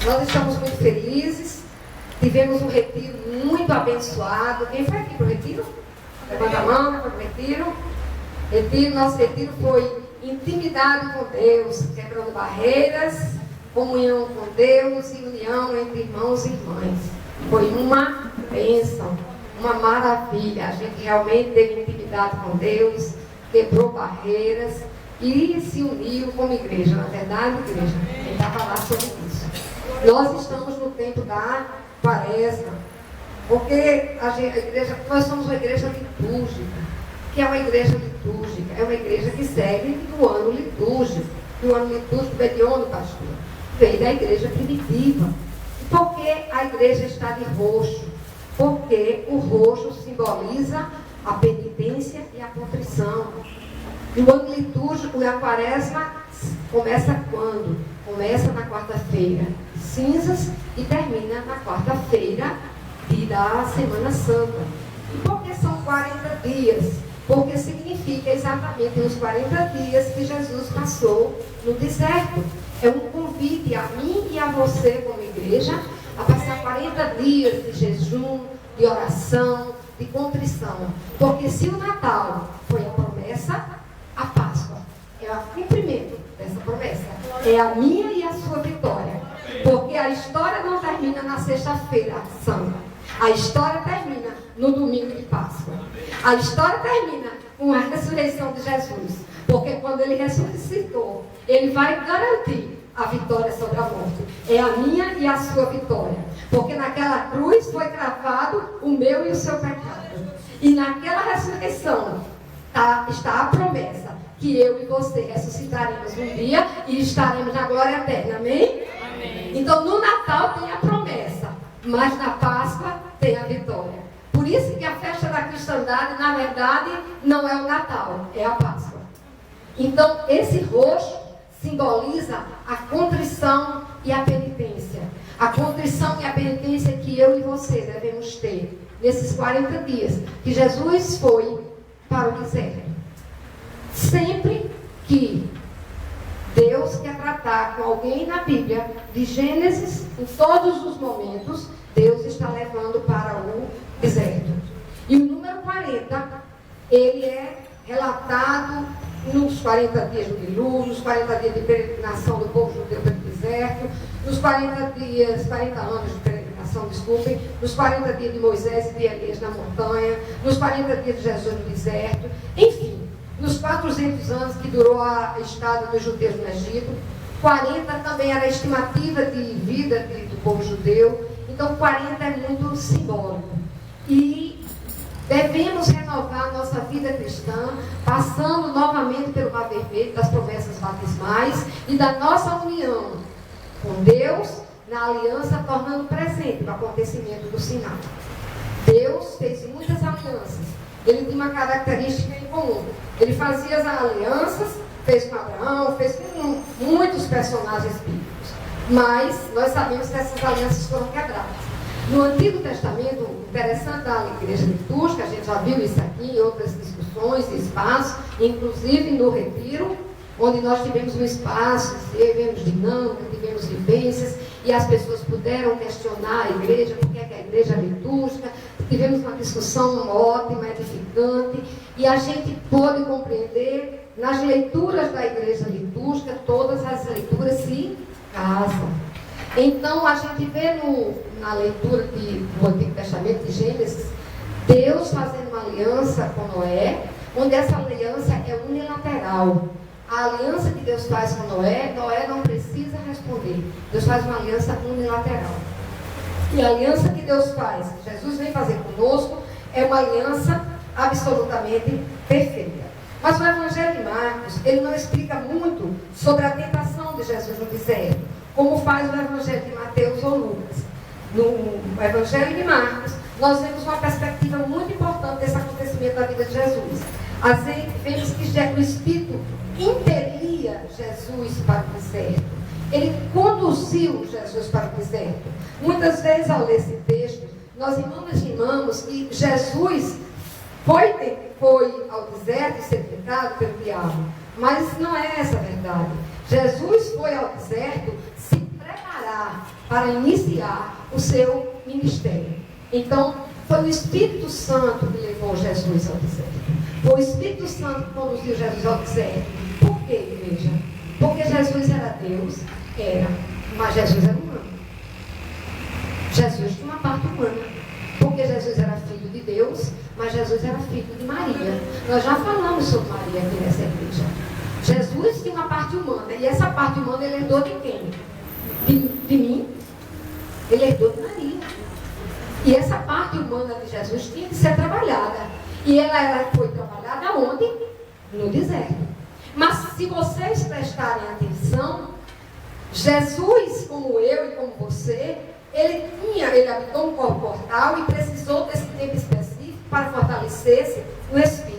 Nós estamos muito felizes. Tivemos um retiro muito abençoado. Quem foi aqui para o retiro? Levanta a mão, foi para o retiro. Nosso retiro foi intimidade com Deus, quebrando barreiras, comunhão com Deus e união entre irmãos e irmãs. Foi uma bênção, uma maravilha. A gente realmente teve intimidade com Deus, quebrou barreiras e se uniu como igreja. Na verdade, igreja, a gente vai falar sobre isso. Nós estamos no tempo da Quaresma, porque nós somos uma igreja litúrgica. Que é uma igreja litúrgica, é uma igreja que segue o ano litúrgico. E o ano litúrgico veio de onde, pastor? Veio da igreja primitiva. E por que a igreja está de roxo? Porque o roxo simboliza a penitência e a contrição. E o ano litúrgico e a Quaresma começa quando? Começa na quarta-feira, cinzas, e termina na quarta-feira da Semana Santa. E por que são 40 dias? Porque significa exatamente os 40 dias que Jesus passou no deserto. É um convite a mim e a você como igreja a passar 40 dias de jejum, de oração, de contrição. Porque se o Natal foi a promessa, a Páscoa é o cumprimento dessa promessa. É a minha e a sua vitória. Porque a história não termina na sexta-feira santa. A história termina no domingo de Páscoa. A história termina com a ressurreição de Jesus. Porque quando ele ressuscitou, ele vai garantir a vitória sobre a morte. É a minha e a sua vitória. Porque naquela cruz foi cravado o meu e o seu pecado. E naquela ressurreição está a promessa que eu e você ressuscitaremos um dia e estaremos na glória eterna. Amém? Amém. Então no Natal tem a promessa, mas na Páscoa tem a vitória. Por isso que a festa da cristandade, na verdade, não é o Natal, é a Páscoa. Então, esse roxo simboliza a contrição e a penitência. A contrição e a penitência que eu e você devemos ter nesses 40 dias que Jesus foi para o deserto. Sempre que Deus quer tratar com alguém na Bíblia, de Gênesis, em todos os momentos, Deus está levando para o deserto. E o número 40, ele é relatado nos 40 dias do dilúvio, nos 40 dias de peregrinação do povo judeu pelo deserto, nos 40 anos de peregrinação, nos 40 dias de Moisés e de Elias na montanha, nos 40 dias de Jesus no deserto, enfim, nos 400 anos que durou a estada dos judeus no Egito. 40 também era a estimativa de vida do povo judeu. Então 40 é muito simbólico. E devemos renovar nossa vida cristã, passando novamente pelo Mar Vermelho, das promessas batismais e da nossa união com Deus, na aliança, tornando presente o acontecimento do Sinai. Deus fez muitas alianças. Ele tinha uma característica em comum. Ele fazia as alianças, fez com Abraão, fez com muitos personagens bíblicos. Mas nós sabemos que essas alianças foram quebradas. No Antigo Testamento, interessante da igreja litúrgica, a gente já viu isso aqui em outras discussões e espaços, inclusive no retiro, onde nós tivemos um espaço, tivemos dinâmica, tivemos vivências, e as pessoas puderam questionar a igreja, porque é que a igreja é litúrgica. Tivemos uma discussão ótima, edificante, e a gente pôde compreender, nas leituras da igreja litúrgica, todas as leituras se casam. Então, a gente vê na leitura do Antigo Testamento de Gênesis, Deus fazendo uma aliança com Noé, onde essa aliança é unilateral. A aliança que Deus faz com Noé não precisa responder. Deus faz uma aliança unilateral. E a aliança que Deus faz, que Jesus vem fazer conosco, é uma aliança absolutamente perfeita. Mas o Evangelho de Marcos, ele não explica muito sobre a tentação de Jesus no deserto, como faz o Evangelho de Mateus ou Lucas. No Evangelho de Marcos, nós vemos uma perspectiva muito importante desse acontecimento da vida de Jesus. Vemos que o Espírito impelia Jesus para o deserto. Ele conduziu Jesus para o deserto. Muitas vezes, ao ler esse texto, nós imaginamos que Jesus foi ao deserto ser tentado pelo diabo. Mas não é essa a verdade. Jesus foi ao deserto se preparar para iniciar o seu ministério. Então, foi o Espírito Santo que levou Jesus ao deserto. Foi o Espírito Santo que conduziu Jesus ao deserto. Por quê, igreja? Porque Jesus era Deus, mas Jesus era humano. Jesus tinha uma parte humana. Porque Jesus era filho de Deus, mas Jesus era filho de Maria. Nós já falamos sobre Maria aqui nessa igreja. Jesus tinha uma parte humana. E essa parte humana ele herdou de quem? De mim. Ele herdou de Maria. E essa parte humana de Jesus tinha que ser trabalhada. E ela foi trabalhada onde? No deserto. Mas se vocês prestarem atenção, Jesus, como eu e como você, ele habitou um corpo mortal e precisou desse tempo específico para fortalecer-se no Espírito.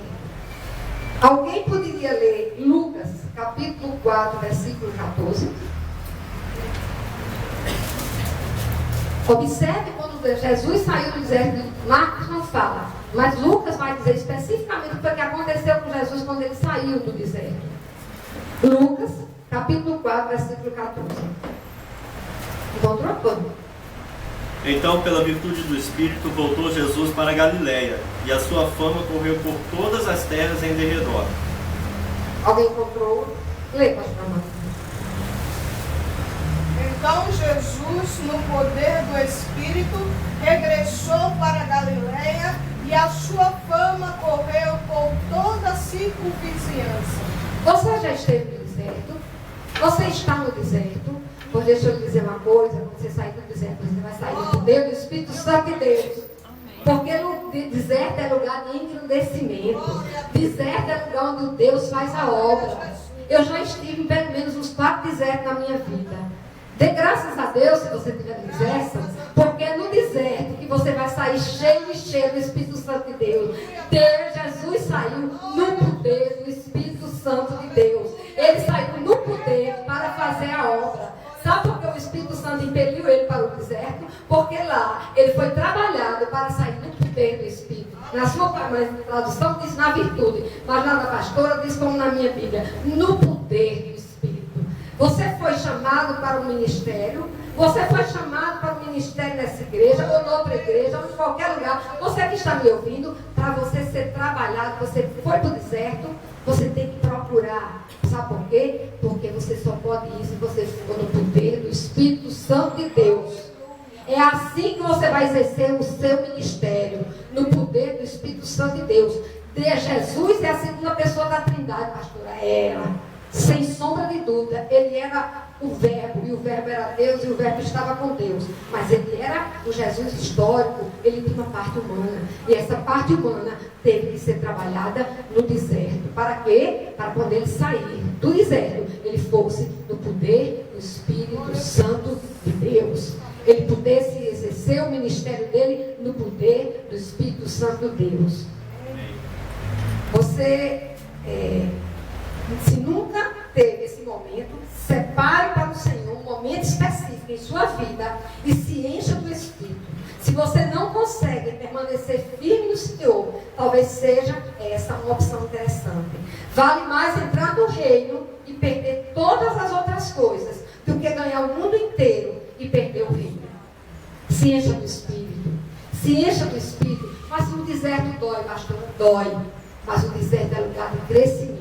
Alguém poderia ler Lucas, capítulo 4, versículo 14? Observe quando Jesus saiu do deserto. Marcos não fala, mas Lucas vai dizer especificamente o que aconteceu com Jesus quando ele saiu do deserto. Lucas, capítulo 4, versículo 14. Encontrou tudo? Então, pela virtude do Espírito, voltou Jesus para a Galiléia, e a sua fama correu por todas as terras em derredor. Alguém encontrou? Lê, pastor Amado. Então Jesus, no poder do Espírito, regressou para a Galiléia, e a sua fama correu por toda a circunvizinhança. Você já esteve no deserto? Você está no deserto? Pois deixa eu lhe dizer uma coisa, quando você sair do deserto, você vai sair do poder do Espírito Santo de Deus. Porque no deserto é lugar de engrandecimento. Deserto é lugar onde Deus faz a obra. Eu já estive em pelo menos uns 4 desertos na minha vida. Dê graças a Deus se você estiver no deserto, porque é no deserto que você vai sair cheio e cheio do Espírito Santo de Deus. Jesus saiu no poder do Espírito Santo de Deus. Ele saiu no poder para fazer a obra. Sabe por que o Espírito Santo impeliu ele para o deserto? Porque lá ele foi trabalhado para sair do poder do Espírito. Na sua tradução diz na virtude, mas lá na pastora diz como na minha Bíblia, no poder do Espírito. Você foi chamado para o ministério, você foi chamado para o ministério nessa igreja, ou em outra igreja, ou em qualquer lugar. Você que está me ouvindo, para você ser trabalhado, você foi para o deserto, você tem que procurar. Sabe por quê? Porque você só pode ir se você for no poder do Espírito Santo de Deus. É assim que você vai exercer o seu ministério, no poder do Espírito Santo de Deus. Jesus é a segunda pessoa da Trindade, pastora. Sem sombra de dúvida, ele era o Verbo, e o Verbo era Deus, e o Verbo estava com Deus. Mas ele era o Jesus histórico, ele tinha uma parte humana. E essa parte humana teve que ser trabalhada no deserto. Para quê? Para quando ele sair do deserto, ele fosse no poder do Espírito Santo de Deus. Ele pudesse exercer o ministério dele no poder do Espírito Santo de Deus. Você, se nunca teve esse momento, separe para o Senhor um momento específico em sua vida e se encha do Espírito. Se você não consegue permanecer firme no Senhor, talvez seja essa uma opção interessante. Vale mais entrar no reino e perder todas as outras coisas do que ganhar o mundo inteiro e perder o reino. Se encha do Espírito. Se encha do Espírito. Mas o deserto dói, pastor, dói. Mas o deserto é lugar de crescimento.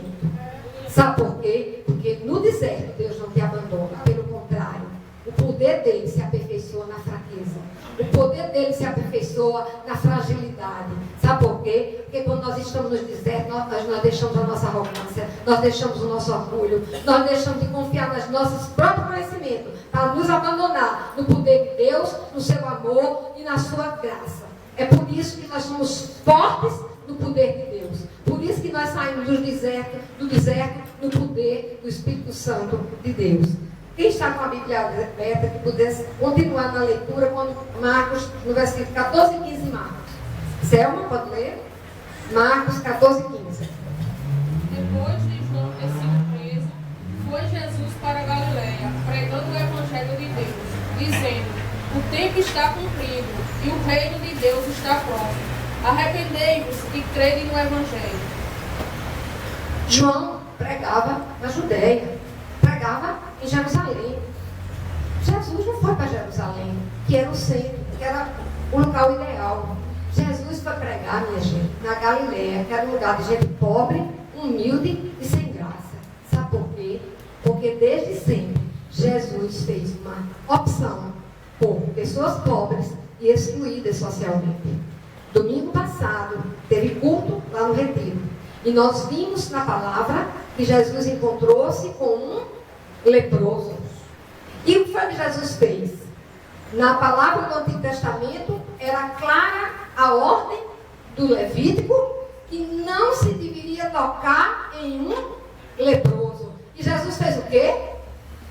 Sabe por quê? Porque no deserto Deus não te abandona. Pelo contrário, o poder dele se aperfeiçoa na fraqueza. O poder dele se aperfeiçoa na fragilidade. Sabe por quê? Porque quando nós estamos no deserto, nós deixamos a nossa arrogância, nós deixamos o nosso orgulho, nós deixamos de confiar nos nossos próprios conhecimentos para nos abandonar no poder de Deus, no seu amor e na sua graça. É por isso que nós somos fortes no poder de Deus. Por isso que nós saímos do deserto no poder do Espírito Santo de Deus. Quem está com a Bíblia aberta, que pudesse continuar na leitura, quando Marcos, no versículo 14 e 15, Marcos. Selma, pode ler? Marcos 14 e 15. Depois de João ter sido preso, foi Jesus para a Galiléia, pregando o Evangelho de Deus, dizendo: o tempo está cumprido e o reino de Deus está próximo. Arrependei-vos e crede no Evangelho. João pregava na Judéia, pregava em Jerusalém. Jesus não foi para Jerusalém. que era o centro, que era o local ideal. Jesus foi pregar, minha gente, na Galileia, que era um lugar de gente pobre, humilde e sem graça. Sabe por quê? Porque desde sempre Jesus fez uma opção por pessoas pobres e excluídas socialmente. Domingo passado teve culto lá no Retiro. E nós vimos na palavra que Jesus encontrou-se com um leproso. E o que foi que Jesus fez? Na palavra do Antigo Testamento era clara a ordem do Levítico que não se deveria tocar em um leproso. E Jesus fez o quê?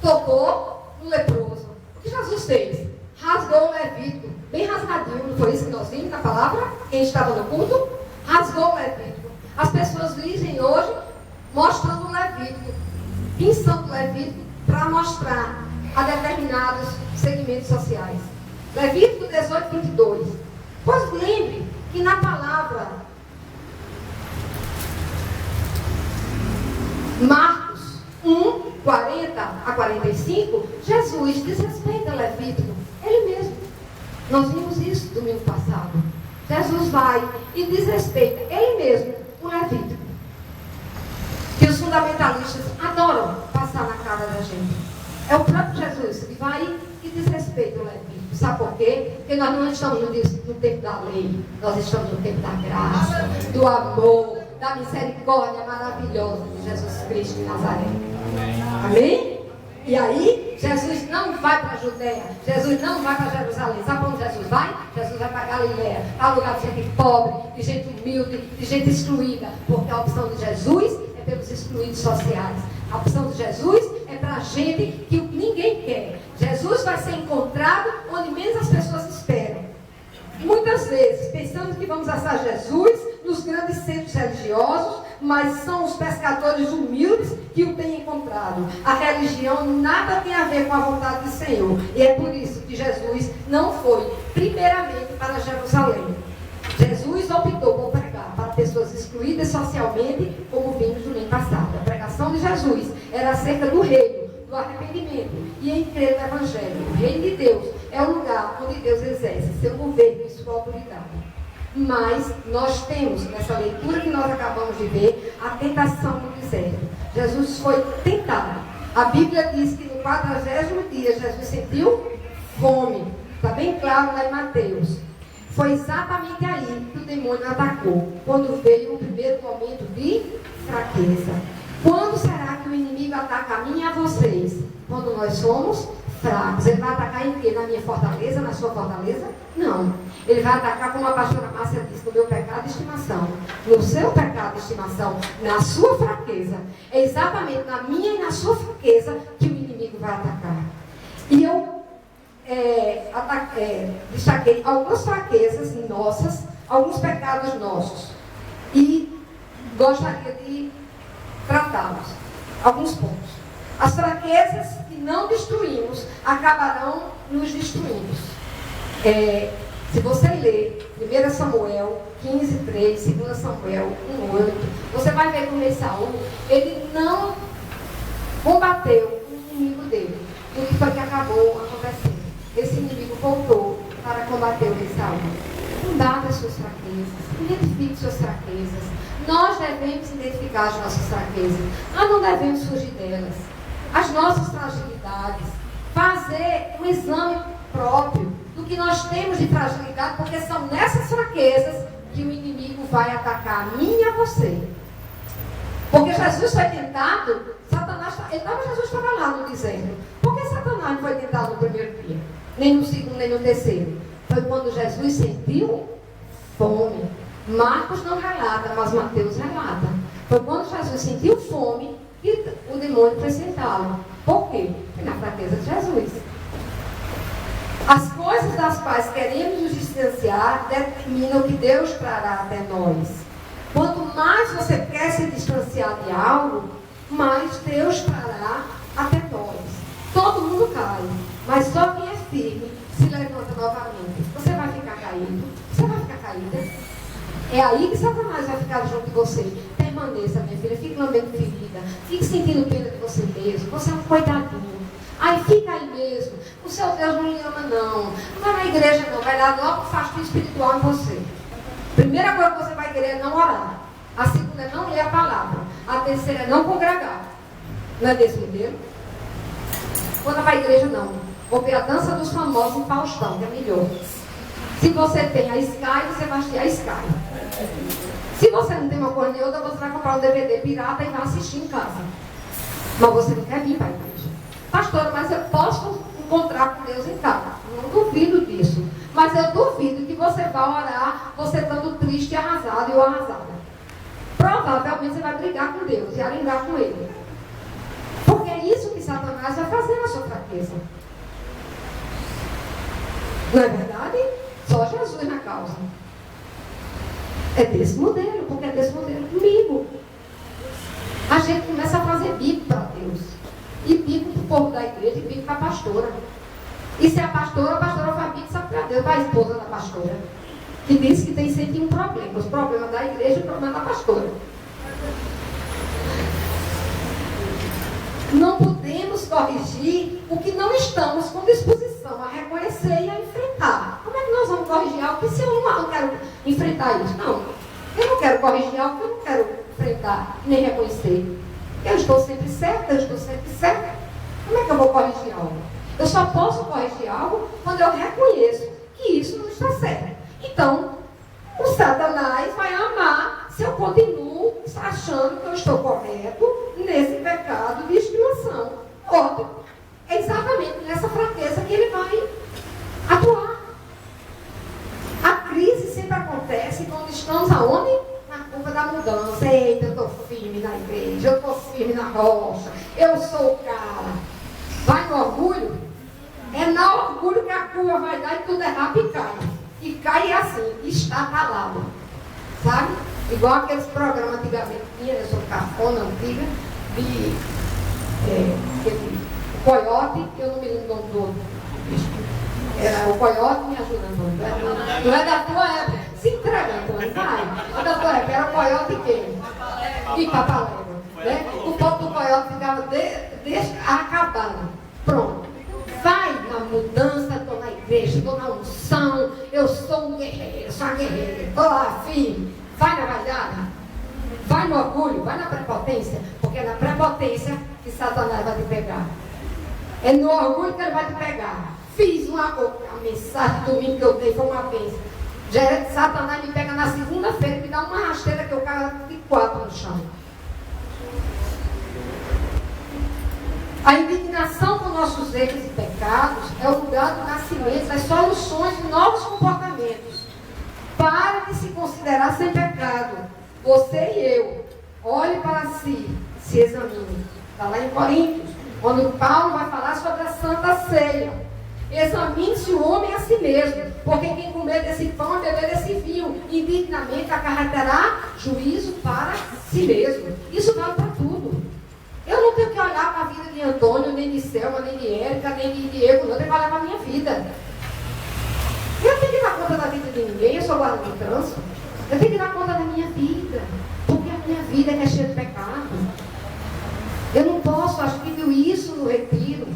Tocou no leproso. O que Jesus fez? Rasgou o Levítico. Bem rasgadinho, não foi isso que nós vimos na palavra? Quem estava no culto? Rasgou o Levítico. As pessoas dizem hoje, mostrando o Levítico, pinçando o Levítico para mostrar a determinados segmentos sociais. Levítico 18, 22. Pois lembre que na palavra Marcos 1, 40 a 45, Jesus desrespeita Levítico. Ele mesmo. Nós vimos isso domingo passado. Jesus vai e desrespeita ele mesmo o Levítico. Que os fundamentalistas adoram passar na cara da gente. É o próprio Jesus que vai e desrespeita o Levítico. Sabe por quê? Porque nós não estamos no tempo da lei. Nós estamos no tempo da graça, do amor, da misericórdia maravilhosa de Jesus Cristo de Nazaré. Amém? E aí, Jesus não vai para a Judéia, Jesus não vai para Jerusalém. Sabe para onde Jesus vai? Jesus vai para a Galileia, para lugar de gente pobre, de gente humilde, de gente excluída. Porque a opção de Jesus é pelos excluídos sociais. A opção de Jesus é para gente que ninguém quer. Jesus vai ser encontrado onde menos as pessoas esperam. Muitas vezes pensamos que vamos achar Jesus nos grandes centros religiosos, mas são os pescadores humildes que o têm encontrado. A religião nada tem a ver com a vontade do Senhor. E é por isso que Jesus não foi primeiramente para Jerusalém. Jesus optou por pregar para pessoas excluídas socialmente, como vimos no domingo passado. A pregação de Jesus era acerca do reino, do arrependimento e em crer no Evangelho. O reino de Deus é o lugar onde Deus exerce seu governo e sua autoridade. Mas nós temos, nessa leitura que nós acabamos de ver, a tentação do deserto. Jesus foi tentado. A Bíblia diz que no 40º dia Jesus sentiu fome. Está bem claro lá em Mateus. Foi exatamente aí que o demônio atacou, quando veio o primeiro momento de fraqueza. Quando será que o inimigo ataca a mim e a vocês? Quando nós somos fracos. Ele vai atacar em quê? Na minha fortaleza, na sua fortaleza? Não. Ele vai atacar, como a pastora Márcia disse, no meu pecado de estimação, no seu pecado de estimação, na sua fraqueza. É exatamente na minha e na sua fraqueza que o inimigo vai atacar. E eu destaquei algumas fraquezas nossas, alguns pecados nossos. E gostaria de tratá-los. Alguns pontos. As fraquezas que não destruímos acabarão nos destruindo. Se você ler 1 Samuel 15:3, 2 Samuel 1:8, você vai ver que o rei Saul, ele não combateu o inimigo dele. E o que foi que acabou acontecendo? Esse inimigo voltou para combater o rei Saul. Combata as suas fraquezas, identifique suas fraquezas. Nós devemos identificar as nossas fraquezas. Nós não devemos fugir delas. As nossas fragilidades. Fazer um exame próprio do que nós temos de fragilidade, porque são nessas fraquezas que o inimigo vai atacar a mim e a você. Porque Jesus foi tentado, Jesus estava lá no deserto. Por que Satanás não foi tentado no primeiro dia? Nem no segundo, nem no terceiro. Foi quando Jesus sentiu fome. Marcos não relata, mas Mateus relata. Foi quando Jesus sentiu fome que o demônio foi sentá-lo. Por quê? Na fraqueza de Jesus. As coisas das quais queremos nos distanciar determinam o que Deus trará até nós. Quanto mais você quer se distanciar de algo, mais Deus trará até nós. Todo mundo cai, mas só quem é firme se levanta novamente. Você vai ficar caído, você vai ficar caída. É aí que Satanás vai ficar junto de você. Permaneça, minha filha, fique lambendo ferida, fique sentindo pena de você mesmo. Você é um coitadinho. Aí fica aí mesmo. o seu Deus não lhe ama, não. Não vai na igreja, não. Vai dar logo um fastídio espiritual em você. Primeira coisa que você vai querer é não orar. A segunda é não ler a palavra. A terceira é não congregar. Não é desse modelo? Quando vai à igreja, não. Vou ver a dança dos famosos em Faustão, que é melhor. Se você tem a Sky, você vai assistir a Sky. Se você não tem uma coisa nem outra, você vai comprar um DVD pirata e vai assistir em casa. Mas você não quer vir para a igreja. Pastora, mas eu posso encontrar com Deus em casa. Não duvido disso. Mas eu duvido que você vá orar, você estando triste, arrasado ou arrasada. Provavelmente você vai brigar com Deus e alinhar com Ele. Porque é isso que Satanás vai fazer na sua fraqueza. Não é verdade? Só Jesus na causa. É desse modelo, porque é desse modelo comigo. A gente começa a fazer bico para Deus. E bico para o povo da igreja e bico para a pastora. E se a pastora faz bico, sabe para Deus, para a esposa da pastora. Que diz que tem sempre um problema. Os problemas da igreja e o problema da pastora. Não podemos corrigir o que não estamos com disposição a reconhecer e a enfrentar. Como é que nós vamos corrigir algo que se eu não quero enfrentar isso? Não, eu não quero corrigir algo que eu não quero enfrentar, nem reconhecer. Eu estou sempre certa, Como é que eu vou corrigir algo? Eu só posso corrigir algo quando eu reconheço que isso não está certo. Então, o Satanás vai amar se eu continuo achando que eu estou correto nesse pecado de estimação. Óbvio, é exatamente nessa fraqueza que ele vai atuar. A crise sempre acontece quando estamos aonde? Na curva da mudança. Eita, eu estou firme na igreja, eu estou firme na rocha, eu sou o cara. Vai no orgulho? É no orgulho que a curva vai dar e tudo é rápido e cai. E cai assim, está calado. Sabe? Igual aqueles programas antigamente tinha, eu sou cafona antiga, de o coiote, eu não me lembro o nome do outro. Era o coiote, me ajuda, não é da tua época. Se entrega, Antônio, vai. Não é da tua época, era o coiote e quem? E papalégua. Né? O povo do coiote ficava deixa acabar. Pronto. Vai na mudança, estou na igreja, estou na unção, eu sou um guerreiro, sou uma guerreira, estou lá firme. Vai na vaidade, vai no orgulho, vai na prepotência, porque é na prepotência que Satanás vai te pegar. É no orgulho que ele vai te pegar. Fiz a mensagem do domingo que eu dei, foi uma bênção. Satanás me pega na segunda-feira e me dá uma rasteira que eu caio de 4 no chão. A indignação com nossos erros e pecados é o lugar do nascimento das soluções de novos comportamentos. Para de se considerar sem pecado. Você e eu. Olhe para si. Se examine. Está lá em Coríntios. Quando Paulo vai falar sobre a Santa Ceia. Examine-se o homem a si mesmo. Porque quem comer desse pão e beber desse vinho indignamente acarretará juízo para si mesmo. Isso vale para tudo. Eu não tenho que olhar para a vida de Antônio, nem de Selma, nem de Érica, nem de Diego. Eu tenho que olhar para a minha vida. Eu tenho que dar conta da vida de ninguém, eu sou guarda de trânsito. Eu tenho que dar conta da minha vida. Porque a minha vida é cheia de pecado. Eu não posso, acho que viu isso no retiro.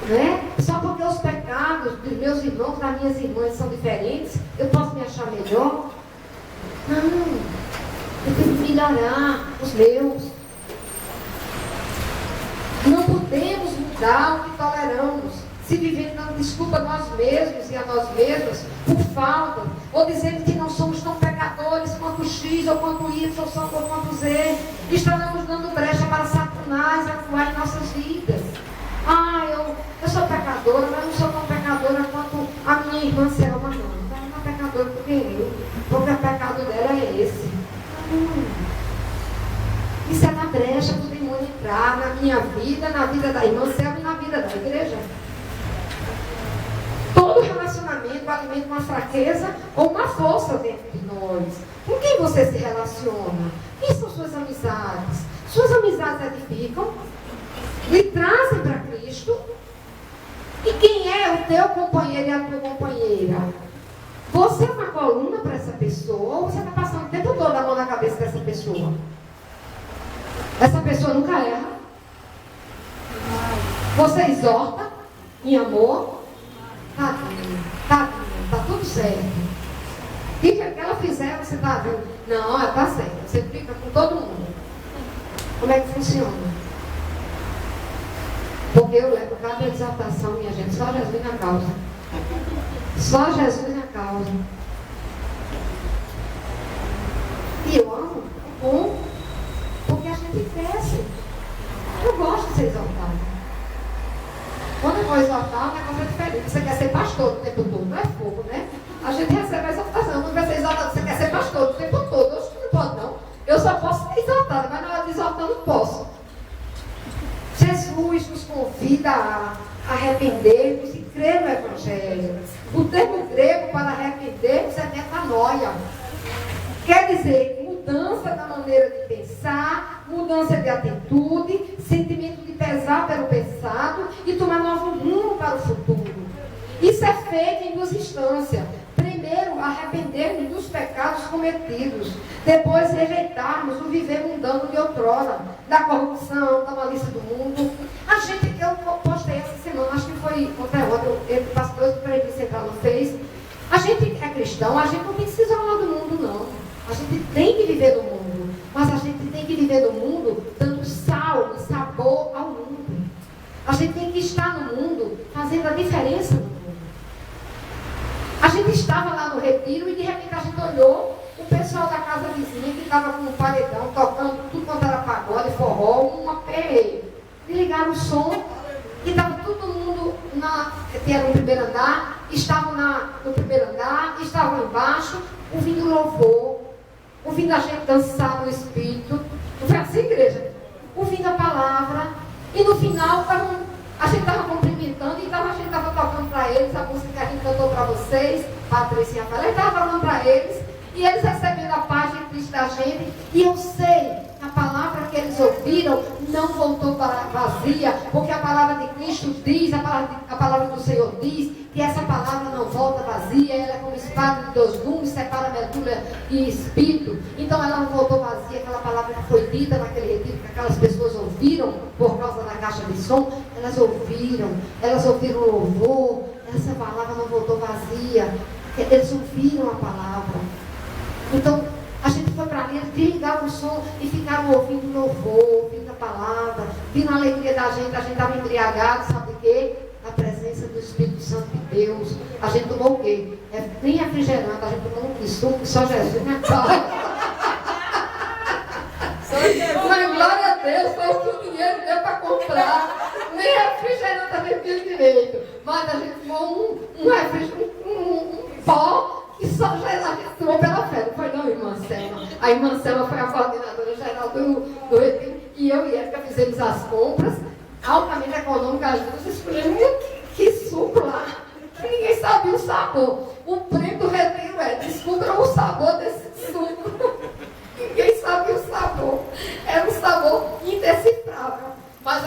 Né? Só porque os pecados dos meus irmãos, das minhas irmãs são diferentes, eu posso me achar melhor? Não. Eu tenho que melhorar os meus. Não podemos mudar o que toleramos. Se vivendo dando desculpa a nós mesmos e a nós mesmas por falta, ou dizendo que não somos tão pecadores quanto X, ou quanto Y, ou quanto Z, estaremos dando brecha para Satanás atuar em nossas vidas. Eu sou pecadora, mas não sou tão pecadora quanto a minha irmã Selma, não. Ela não é pecadora porque porque o pecado dela é esse. Isso é na brecha para o demônio entrar na minha vida, na vida da irmã Selma e na vida da igreja. Todo relacionamento alimenta uma fraqueza ou uma força dentro de nós. Com quem você se relaciona? Quem são suas amizades? Suas amizades edificam, lhe trazem para Cristo. E quem é o teu companheiro e a tua companheira? Você é uma coluna para essa pessoa ou você está passando o tempo todo a mão na cabeça dessa pessoa? Essa pessoa nunca erra. Você exorta. em amor, tadinho, tá tudo certo. E o que ela fizer, você está vendo? Não, ela está certa. Você fica com todo mundo. Como é que funciona? Porque eu levo cada exaltação, minha gente, só Jesus na causa. Só Jesus na causa. E eu amo, bom, porque a gente cresce. Eu gosto de ser exaltada. Quando eu vou exaltar, o negócio é diferente. Você quer ser pastor o tempo todo, não é fogo, né? A gente recebe a exaltação, não vai ser exaltado. Você quer ser pastor o tempo todo, eu não pode não. Eu só posso ser exaltada, mas na hora de exaltar eu não posso. Jesus nos convida a arrependermos e crer no Evangelho. O termo grego para arrependermos é metanoia. Quer dizer, mudança da maneira de pensar, mudança de atitude, sentimento de pesar pelo passado e tomar novo rumo para o futuro. Isso é feito em duas instâncias. Primeiro, arrepender-nos dos pecados cometidos. Depois, rejeitarmos o viver mundano de outrora, da corrupção, da malícia do mundo. Eu postei essa semana, acho que foi o pastor do Prédio Central não fez. A gente é cristão, a gente não tem que se isolar do mundo, não. A gente tem que viver no mundo, mas a gente tem que viver no mundo dando sal e sabor ao mundo. A gente tem que estar no mundo fazendo a diferença no mundo. A gente estava lá no retiro e de repente a gente olhou o pessoal da casa vizinha que estava com um paredão, tocando tudo quanto era pagode, forró, uma perreira. E ligaram o som e estava todo mundo que era no primeiro andar, estavam no primeiro andar, estavam embaixo, ouvindo louvor, ouvindo a gente dançar no Espírito. Não foi assim, igreja? Ouvindo a palavra. E no final, a gente estava cumprimentando, então a gente estava tocando para eles a música que a gente cantou para vocês, Patrícia e Rafael, estava falando para eles, e eles recebendo a paz de Cristo da gente, e eu sei que a palavra que eles ouviram não voltou para vazia, porque a palavra de Cristo diz, a palavra do Senhor diz, que essa palavra não volta vazia, ela é como espada de dois gumes, separa medula e espírito. Então ela não voltou vazia, aquela palavra que foi dita naquele retiro, que aquelas pessoas ouviram por causa da caixa de som, elas ouviram o louvor, essa palavra não voltou vazia, eles ouviram a palavra. Então a gente foi para ali, desligaram o som e ficaram ouvindo louvor, ouvindo a palavra, vindo a alegria da gente, a gente estava embriagado, sabe o quê? A presença do Espírito Santo de Deus. A gente tomou o quê? Nem refrigerante, a gente tomou um suco, só Jesus na cara. Mas glória a Deus, foi o que o dinheiro deu para comprar. Nem refrigerante a gente tinha direito. Mas a gente tomou um refrigerante, um pó, que só Jesus a gente tomou pela fé. Não foi não, irmã Selma? A irmã Selma foi a coordenadora geral do retiro. E eu e Érica fizemos as compras. Altamente econômica, as duas escolhemos que suco lá, que ninguém sabia o sabor. O prêmio do retiro descubra o sabor desse suco. Ninguém sabia o sabor. Era um sabor indecifrável. Mas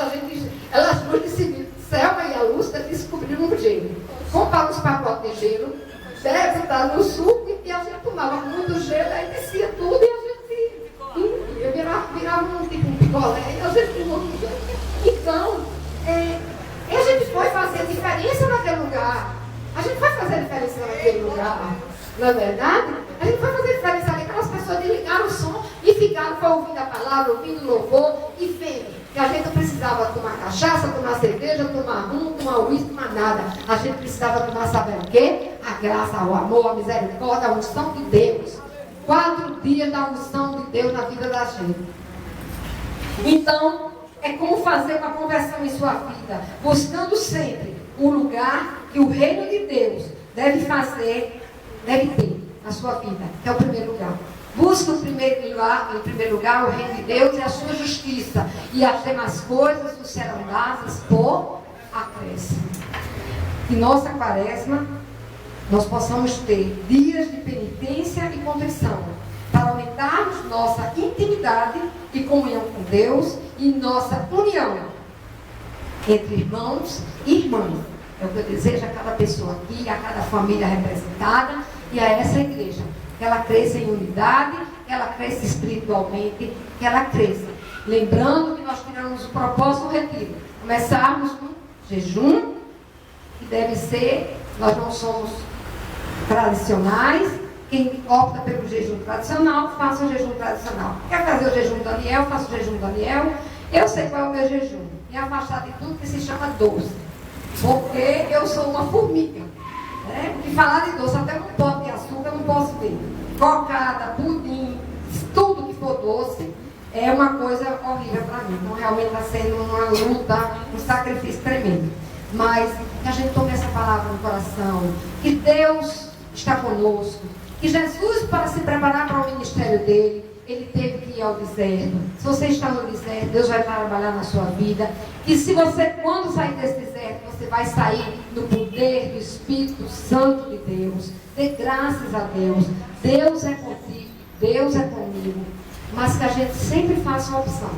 elas duas decidiram, Selma e a Lúcia descobriram um gelo. Compraram os pacotes de gelo, deitaram no suco e a gente tomava muito gelo, aí descia tudo e a gente virava um tipo um picolé e a gente tomava gelo. Então, a gente foi fazer diferença naquele lugar. A gente foi fazer diferença naquele lugar. Não é verdade? A gente foi fazer diferença ali. Aquelas pessoas desligaram o som e ficaram para ouvindo a palavra, ouvindo louvor e vendo que a gente não precisava tomar cachaça, tomar cerveja, tomar rum, tomar uísque, tomar nada. A gente precisava tomar, sabe o quê? A graça, o amor, a misericórdia, a unção de Deus. 4 dias da unção de Deus na vida da gente. Então, é como fazer uma conversão em sua vida, buscando sempre o lugar que o reino de Deus deve ter na sua vida, que é o primeiro lugar. Busca em primeiro lugar o reino de Deus e a sua justiça, e as demais coisas nos serão dadas por acréscimo. Que nossa quaresma nós possamos ter dias de penitência e contrição, para aumentarmos nossa intimidade e comunhão com Deus e nossa união entre irmãos e irmãs. É o que eu desejo a cada pessoa aqui, a cada família representada e a essa igreja. Que ela cresça em unidade, que ela cresça espiritualmente, que ela cresça. Lembrando que nós tiramos o propósito do retiro. Começarmos com jejum, que deve ser. Nós não somos tradicionais. Quem opta pelo jejum tradicional, faça o jejum tradicional. Quer fazer o jejum Daniel, faça o jejum Daniel. Eu sei qual é o meu jejum. Me afastar de tudo que se chama doce. Porque eu sou uma formiga. Né? E falar de doce, até um pote de açúcar eu não posso ter. Cocada, pudim, tudo que for doce é uma coisa horrível para mim. Então realmente está sendo uma luta, um sacrifício tremendo. Mas que a gente tome essa palavra no coração, que Deus está conosco, que Jesus, para se preparar para o ministério dele, ele teve que ir ao deserto. Se você está no deserto, Deus vai trabalhar na sua vida. E se você, quando sair desse deserto, você vai sair no poder do Espírito Santo de Deus. Dê graças a Deus. Deus é contigo, Deus é comigo. Mas que a gente sempre faça uma opção.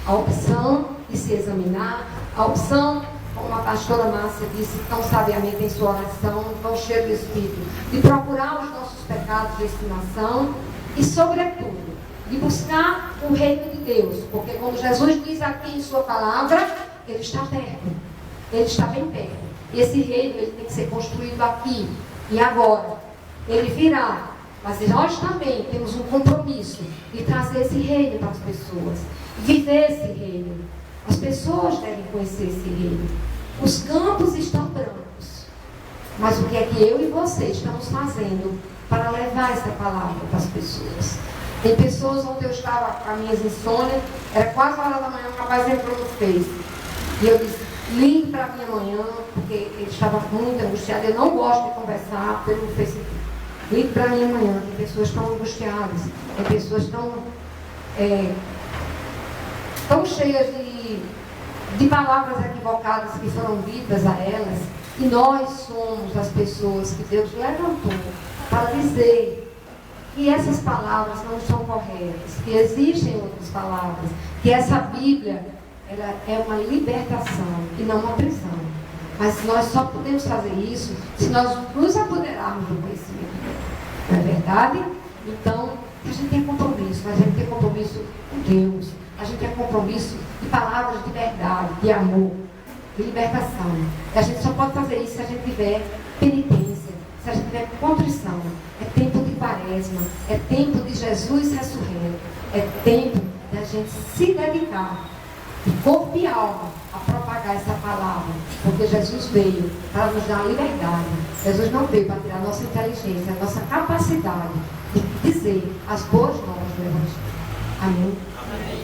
A opção de se examinar, a opção, como a pastora Márcia disse tão sabiamente em sua oração, tão cheia do Espírito, de procurar os nossos pecados de estimação e, sobretudo, de buscar o reino de Deus. Porque, como Jesus diz aqui em sua palavra, ele está perto. Ele está bem perto. E esse reino ele tem que ser construído aqui e agora. Ele virá. Mas nós também temos um compromisso de trazer esse reino para as pessoas. Viver esse reino. As pessoas devem conhecer esse reino. Os campos estão brancos. Mas o que é que eu e você estamos fazendo para levar essa palavra para as pessoas? Tem pessoas onde eu estava com as minhas insônias, era quase a hora da manhã, um rapaz entrou no Face. E eu disse, ligue para mim amanhã, porque ele estava muito angustiado. Eu não gosto de conversar pelo Facebook. Ligue para mim amanhã, tem pessoas tão angustiadas, tem pessoas tão cheias de palavras equivocadas que foram ditas a elas. E nós somos as pessoas que Deus levantou para dizer que essas palavras não são corretas, que existem outras palavras, que essa Bíblia ela é uma libertação e não uma prisão. Mas nós só podemos fazer isso se nós nos apoderarmos do conhecimento. Não é verdade? Então, a gente tem compromisso, a gente tem compromisso com Deus, a gente tem compromisso de palavras de verdade, de amor, de libertação. E a gente só pode fazer isso se a gente tiver penitência, se a gente tiver contrição. É tempo de quaresma, é tempo de Jesus ressurreto, é tempo da gente se dedicar de corpo e alma a propagar essa palavra, porque Jesus veio para nos dar liberdade. Jesus não veio para tirar a nossa inteligência, a nossa capacidade de dizer as boas novas do Evangelho. Amém? Amém.